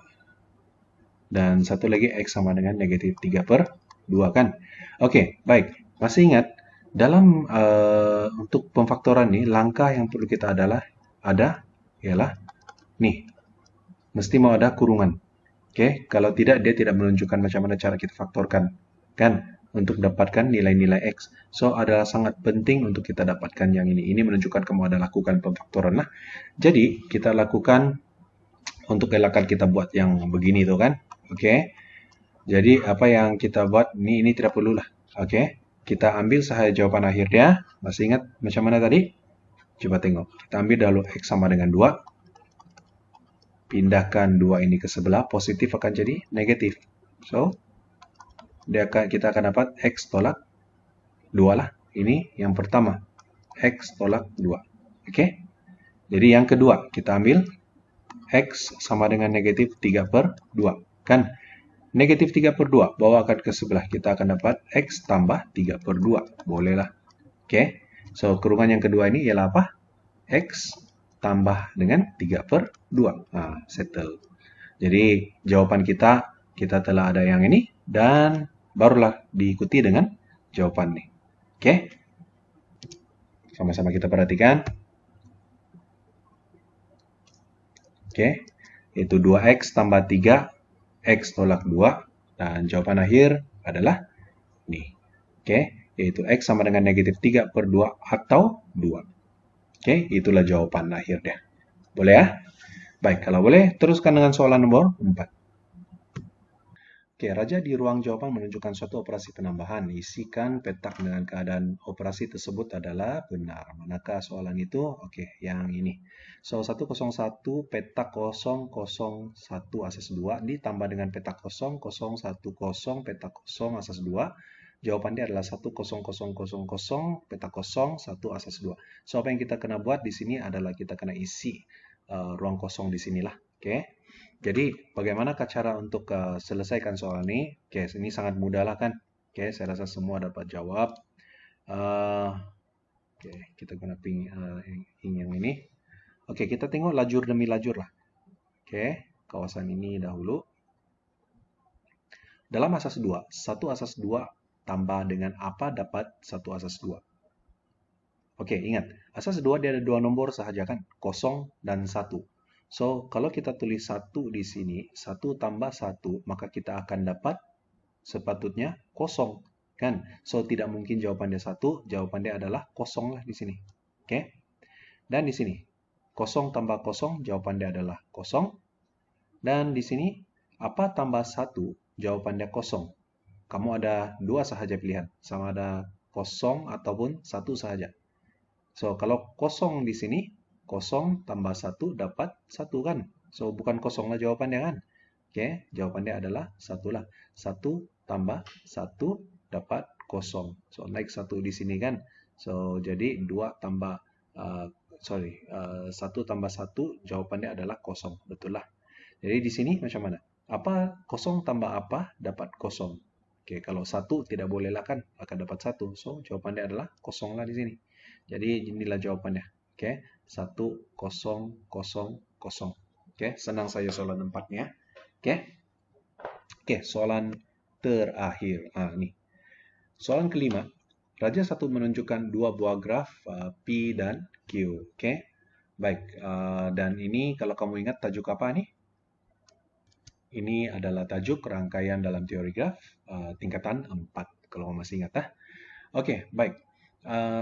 dan satu lagi X sama dengan negatif 3/2 kan? Oke, baik. Masih ingat, dalam untuk pemfaktoran nih, langkah yang perlu kita ialah nih, mesti mau ada kurungan. Oke, kalau tidak, dia tidak menunjukkan macam mana cara kita faktorkan. Kan? Untuk dapatkan nilai-nilai X. So, adalah sangat penting untuk kita dapatkan yang ini. Ini menunjukkan kamu ada lakukan pemfaktoran lah. Jadi, kita lakukan untuk elakkan kita buat yang begini tuh kan. Oke. Jadi apa yang kita buat ini tidak perlu lah. Oke. Kita ambil saja jawaban akhirnya. Masih ingat macam mana tadi? Coba tengok. Kita ambil dahulu X sama dengan 2. Pindahkan 2 ini ke sebelah. Positif akan jadi negatif. So, kita akan dapat X tolak 2 lah. ini yang pertama, X tolak 2. Oke? Jadi yang kedua, kita ambil X sama dengan negatif 3/2. Kan? Negatif 3/2, bawakan ke sebelah. Kita akan dapat X tambah 3/2. Bolehlah. Oke? So, kurungan yang kedua ini ialah apa? X tambah dengan 3/2. Nah, settle. Jadi, jawaban kita telah ada yang ini, dan barulah diikuti dengan jawaban ini. Oke? Sama-sama kita perhatikan. Oke, itu 2X tambah 3, X tolak 2, dan jawaban akhir adalah ini. Oke, yaitu X sama dengan negatif 3/2 atau 2. Oke, itulah jawaban akhirnya. Boleh ya? Baik, kalau boleh, teruskan dengan soalan nomor 4. Oke, Raja di ruang jawaban menunjukkan suatu operasi penambahan. Isikan petak dengan keadaan operasi tersebut adalah benar. Manakah soalan itu? Oke, yang ini. So, 101 petak 001 asas 2 ditambah dengan petak 0010 petak 0 asas 2. Jawabannya adalah 10000 petak 0 1 asas 2. So, apa yang kita kena buat di sini adalah kita kena isi ruang kosong di sinilah. Oke. Jadi, bagaimana cara untuk selesaikan soal ini? Oke, ini sangat mudah lah kan? Oke, saya rasa semua dapat jawab. Oke, kita guna yang ini. Oke, kita tengok lajur demi lajur lah. Oke, kawasan ini dahulu. Dalam asas 2, 1 asas 2 tambah dengan apa dapat 1 asas 2? Oke, ingat. Asas 2 dia ada dua nomor sahaja kan? 0 dan 1. So, kalau kita tulis 1 di sini, 1 tambah 1, maka kita akan dapat sepatutnya 0. Kan? So, tidak mungkin jawabannya 1, jawabannya adalah 0 lah di sini. Oke? Dan di sini, 0 tambah 0, jawabannya adalah 0. Dan di sini, apa tambah 1, jawabannya 0. Kamu ada dua sahaja pilihan, sama ada 0 ataupun 1 sahaja. So, kalau 0 di sini, 0 tambah 1 dapat 1 kan? So, bukan 0 lah jawabannya kan? Oke, jawabannya adalah 1 lah. 1 tambah 1 dapat 0. So, naik 1 di sini kan? So, jadi 2 tambah, 1 tambah 1 jawabannya adalah 0. Betul lah. Jadi di sini macam mana? Apa 0 tambah apa dapat 0. Oke, kalau 1 tidak boleh lah kan? Akan dapat 1. So, jawabannya adalah 0 lah di sini. Jadi inilah jawabannya. Oke, 1 0 0 0. Oke, senang saya soalan 4-nya. Oke, soalan terakhir. Ini. Soalan kelima. Raja 1 menunjukkan dua buah graf P dan Q. Oke. Baik, dan ini kalau kamu ingat tajuk apa nih? Ini adalah tajuk rangkaian dalam teori graf tingkatan 4. Kalau kamu masih ingat. Oke, baik.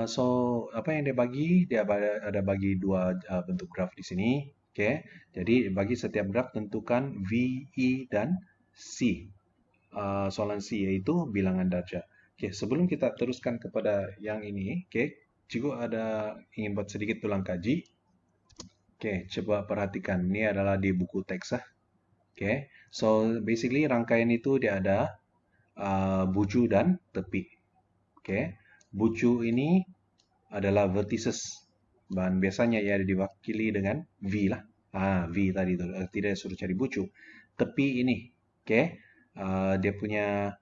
So, apa yang dia bagi? Dia ada bagi dua bentuk graf di sini. Oke, jadi bagi setiap graf tentukan V, I, dan C. Soalan C yaitu bilangan darjah. Oke, sebelum kita teruskan kepada yang ini, cikgu ada ingin buat sedikit tulang kaji. Oke, coba perhatikan. Ini adalah di buku teks. Oke, so basically rangkaian itu dia ada bucu dan tepi. Oke, bucu ini adalah vertices. Dan biasanya ya diwakili dengan V lah. V tadi itu. Tidak suruh cari bucu. Tepi ini. Dia punya...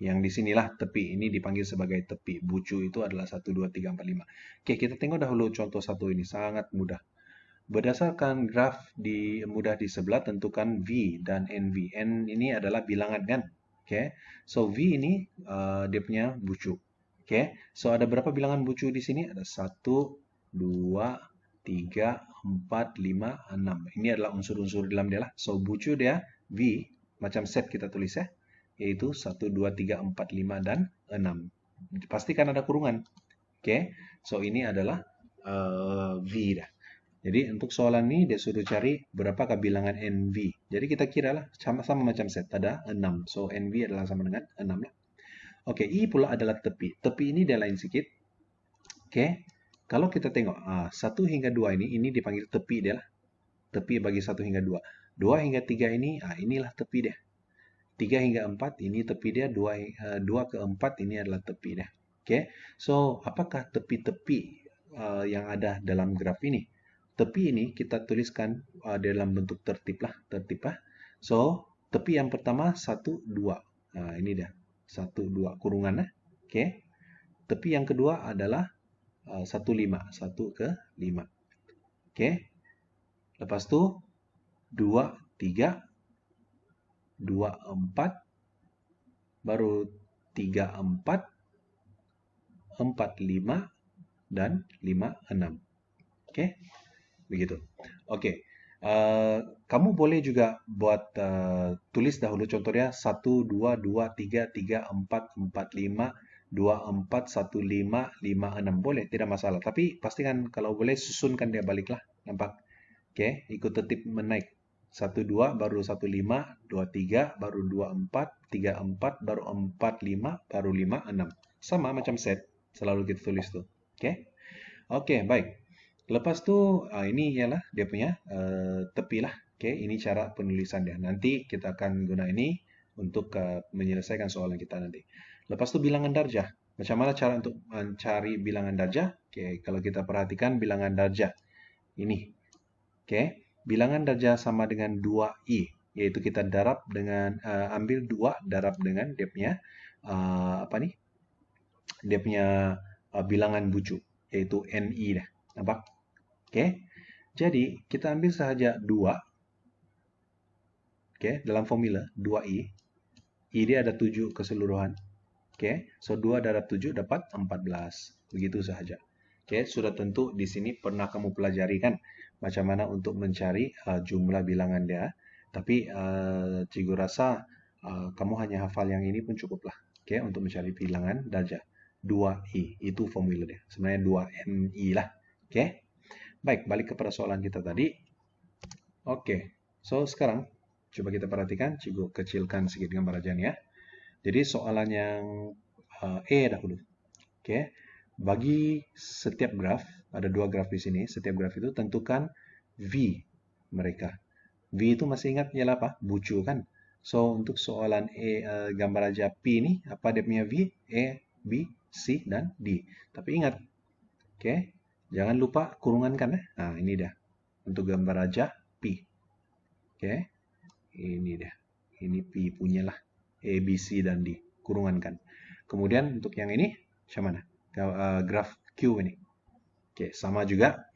yang di sinilah tepi. Ini dipanggil sebagai tepi. Bucu itu adalah 1, 2, 3, 4, 5. Kita tengok dahulu contoh satu ini. Sangat mudah. Berdasarkan graf mudah di sebelah, tentukan V dan NV. N ini adalah bilangan kan? So V ini dia punya bucu. So ada berapa bilangan bucu di sini? Ada 1, 2, 3, 4, 5, 6. Ini adalah unsur-unsur dalam dia lah. So bucu dia V, macam set kita tulis ya. Yaitu 1, 2, 3, 4, 5, dan 6. Pastikan ada kurungan. So ini adalah V dah. Jadi untuk soalan ini dia suruh cari berapakah bilangan NV. Jadi kita kira lah sama-sama macam set. Ada 6. So NV adalah sama dengan 6 lah. I pula adalah tepi. Tepi ini dia lain sedikit. Kalau kita tengok 1 hingga 2 ini dipanggil tepi dia lah. Tepi bagi 1 hingga 2. 2 hingga 3 ini, inilah tepi dia. 3 hingga 4 ini tepi dia, 2 ke 4 ini adalah tepi dia. Oke, so apakah tepi-tepi yang ada dalam graf ini? Tepi ini kita tuliskan dalam bentuk tertib lah, tertib lah. So, tepi yang pertama 1, 2. Nah, ini dia. 1, 2 kurungan lah. Oke. Tepi yang kedua adalah 1, 5. 1 ke 5. Oke. Lepas tu 2, 3, 2, 4, baru 3, 4, 4, 5, dan 5, 6. Oke, begitu. Oke, kamu boleh juga buat tulis dahulu contohnya 1, 2, 2, 3, 3, 4, 4, 5, 2, 4, 1, 5, 5, 6. Boleh, tidak masalah. Tapi pastikan kalau boleh susunkan dia baliklah. Nampak? Oke, ikut tertib menaik. 1, 2, baru 1, 5, 2, 3, baru 2, 4, 3, 4, baru 4, 5, baru 5, 6. Sama macam set. Selalu kita tulis tuh. Oke? Oke, baik. Lepas tu, ini ialah dia punya tepi lah. Oke, ini cara penulisan dia. Nanti kita akan guna ini untuk menyelesaikan soalan kita nanti. Lepas tu bilangan darjah. Macam mana cara untuk mencari bilangan darjah? Oke, kalau kita perhatikan bilangan darjah. Ini. Oke, bilangan darjah sama dengan 2i. Yaitu kita darab dengan, ambil 2 darab dengan dia punya, apa nih? Dia punya bilangan bucu, yaitu NI dah. Nampak? Oke. Jadi, kita ambil sahaja 2. Oke, dalam formula 2i. I dia ada 7 keseluruhan. Oke, so 2 darab 7 dapat 14. Begitu sahaja. Oke, sudah tentu di sini pernah kamu pelajari kan macam mana untuk mencari jumlah bilangan dia. Tapi cikgu rasa kamu hanya hafal yang ini pun cukup lah. Oke, untuk mencari bilangan darjah. 2i, itu formula dia. Sebenarnya 2ni lah. Oke, baik, balik kepada soalan kita tadi. Oke, so sekarang coba kita perhatikan, cikgu kecilkan sedikit gambar aja nih ya. Jadi soalan yang E dahulu. Oke, bagi setiap graf, ada 2 graf di sini. Setiap graf itu tentukan V mereka. V itu masih ingat ialah apa? Bucu kan? So, untuk soalan E, gambar aja P ini, apa dia punya V? E, B, C, dan D. Tapi ingat, oke, jangan lupa kurungan kan? Nah, ini dia. Untuk gambar aja P. Oke, ini dia. Ini P punya lah. A, B, C, dan D. Kurungan kan. Kemudian untuk yang ini, macam mana? Graf Q ini. Oke, sama juga.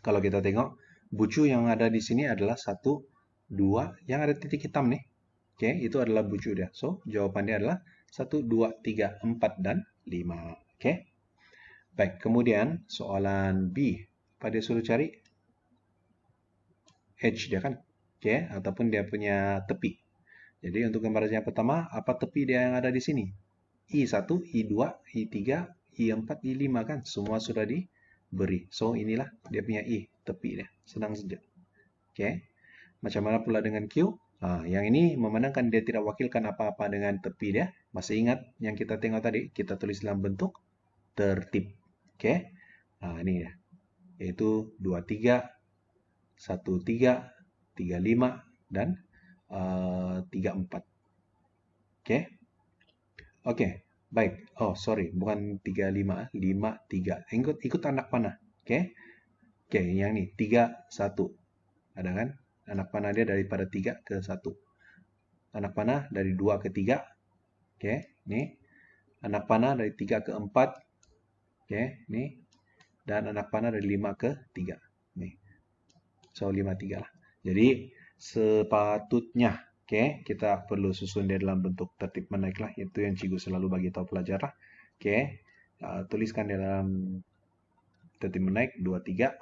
Kalau kita tengok, bucu yang ada di sini adalah 1, 2, yang ada titik hitam nih. Oke, itu adalah bucu dia. So, jawabannya adalah 1, 2, 3, 4, dan 5. Oke. Baik, kemudian soalan B. Apa dia suruh cari? H dia kan? Oke, ataupun dia punya tepi. Jadi untuk gambar yang pertama, apa tepi dia yang ada di sini? I1, I2, I3, I4, I5 kan? Semua sudah diberi. So, inilah dia punya I, tepi dia. Senang saja. Oke. Macam mana pula dengan Q? Yang ini memandangkan dia tidak wakilkan apa-apa dengan tepi dia. Masih ingat yang kita tengok tadi? Kita tulis dalam bentuk tertib. Oke. Ini ya. Yaitu 23, 13, 35, dan 34. Oke. Oke. Baik. Oh, sorry. Bukan 35, 5, 3. Ikut anak panah. Oke. Oke, yang ini 3, 1. Ada kan? Anak panah dia daripada 3 ke 1. Anak panah dari 2 ke 3. Oke, ini. Anak panah dari 3 ke 4. Oke, ini. Dan anak panah dari 5 ke 3. Nih. So, 5, 3 lah. Jadi, sepatutnya, oke, kita perlu susun dia dalam bentuk tertib menaik lah. Itu yang cikgu selalu bagi tahu pelajar lah. Oke, tuliskan dia dalam tertib menaik 2, 3.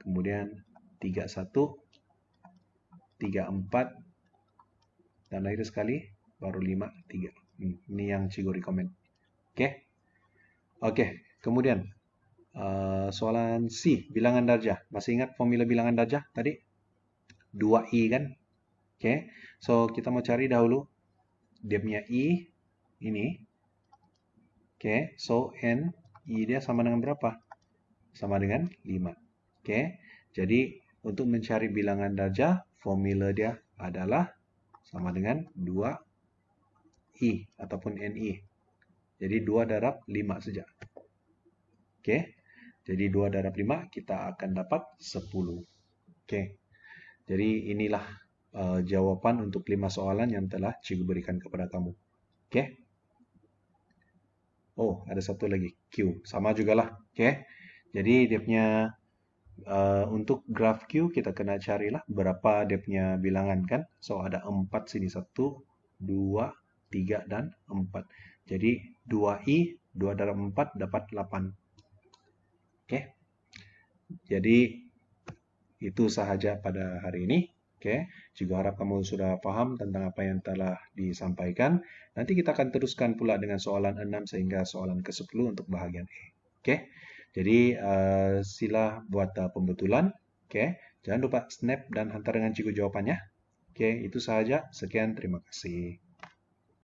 Kemudian 3, 1. 3, 4. Dan akhir sekali, baru 5, 3. Ini yang cikgu rekomend. Oke. Oke, kemudian soalan C, bilangan darjah. Masih ingat formula bilangan darjah tadi? 2i kan? Oke, so kita mau cari dahulu dia punya i ini. Oke, so n i dia sama dengan berapa? Sama dengan 5. Oke, jadi untuk mencari bilangan darjah, formula dia adalah 1 sama dengan 2I ataupun NI. Jadi 2 darab 5 saja. Oke. Jadi 2 darab 5 kita akan dapat 10. Oke. Jadi inilah jawaban untuk 5 soalan yang telah cikgu berikan kepada kamu. Oke. Oh, ada satu lagi. Q. Sama juga lah. Oke. Jadi dia punya untuk graf Q kita kena carilah berapa dia punya bilangan kan. So ada 4 sini. 1, 2, 3, dan 4. Jadi 2I, 2 darab 4 dapat 8. Oke. Jadi itu sahaja pada hari ini. Oke, juga harap kamu sudah paham tentang apa yang telah disampaikan. Nanti kita akan teruskan pula dengan soalan 6 sehingga soalan ke-10 untuk bahagian E. Oke, jadi sila buat pembetulan. Oke, jangan lupa snap dan hantar dengan cikgu jawabannya. Oke, itu sahaja. Sekian, terima kasih.